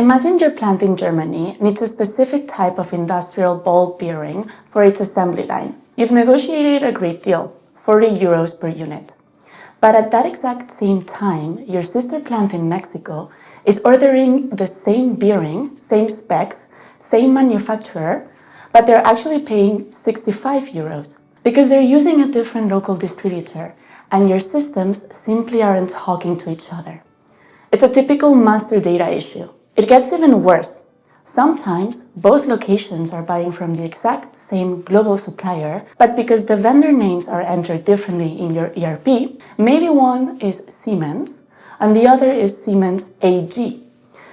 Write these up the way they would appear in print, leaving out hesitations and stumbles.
Imagine your plant in Germany needs a specific type of industrial ball bearing for its assembly line. You've negotiated a great deal, 40 euros per unit. But at that exact same time, your sister plant in Mexico is ordering the same bearing, same specs, same manufacturer, but they're actually paying 65 euros because they're using a different local distributor and your systems simply aren't talking to each other. It's a typical master data issue. It gets even worse. Sometimes both locations are buying from the exact same global supplier, but because the vendor names are entered differently in your ERP, maybe one is Siemens and the other is Siemens AG.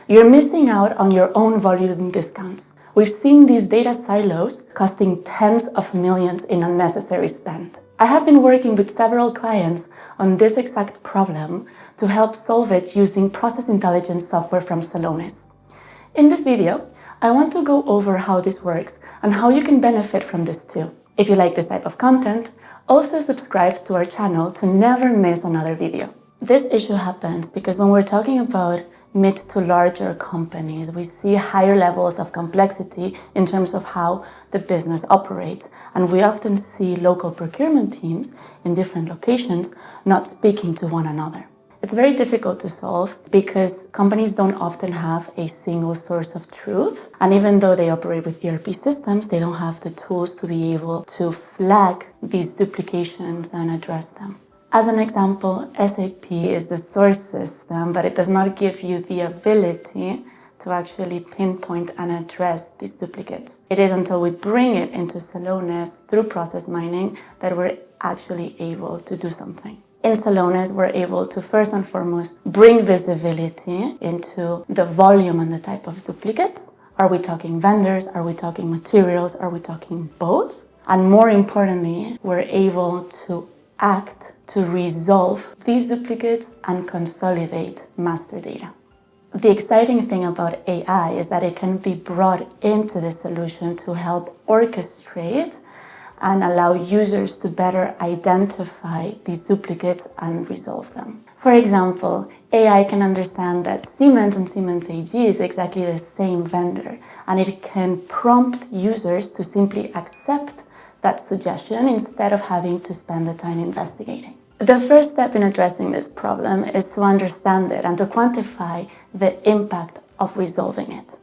You're missing out on your own volume discounts. We've seen these data silos costing tens of millions in unnecessary spend. I have been working with several clients on this exact problem to help solve it using process intelligence software from Celonis. In this video, I want to go over how this works and how you can benefit from this too. If you like this type of content, also subscribe to our channel to never miss another video. This issue happens because when we're talking about mid to larger companies, we see higher levels of complexity in terms of how the business operates, and we often see local procurement teams in different locations not speaking to one another. It's very difficult to solve because companies don't often have a single source of truth, and even though they operate with ERP systems, they don't have the tools to be able to flag these duplications and address them. As an example, SAP is the source system, but it does not give you the ability to actually pinpoint and address these duplicates. It is until we bring it into Celonis through process mining that we're actually able to do something. In Celonis, we're able to first and foremost bring visibility into the volume and the type of duplicates. Are we talking vendors? Are we talking materials? Are we talking both? And more importantly, we're able to act to resolve these duplicates and consolidate master data. The exciting thing about AI is that it can be brought into the solution to help orchestrate and allow users to better identify these duplicates and resolve them. For example, AI can understand that Siemens and Siemens AG is exactly the same vendor, and it can prompt users to simply accept that suggestion instead of having to spend the time investigating. The first step in addressing this problem is to understand it and to quantify the impact of resolving it.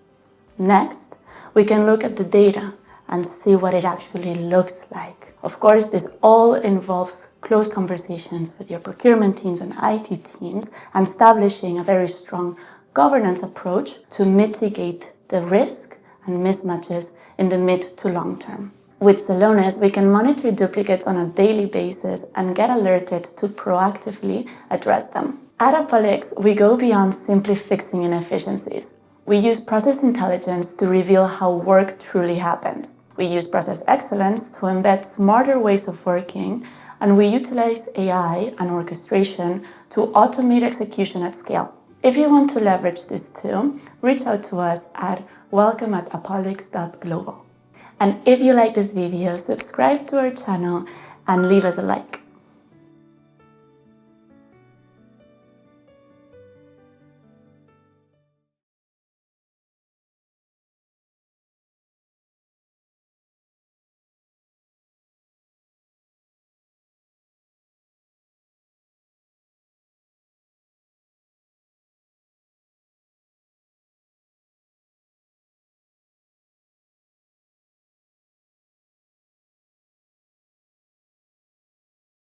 Next, we can look at the data and see what it actually looks like. Of course, this all involves close conversations with your procurement teams and IT teams and establishing a very strong governance approach to mitigate the risk and mismatches in the mid to long term. With Celonis, we can monitor duplicates on a daily basis and get alerted to proactively address them. At Apollix, we go beyond simply fixing inefficiencies. We use process intelligence to reveal how work truly happens. We use process excellence to embed smarter ways of working, and we utilize AI and orchestration to automate execution at scale. If you want to leverage this too, reach out to us at welcome@apollix.global. And if you like this video, subscribe to our channel and leave us a like.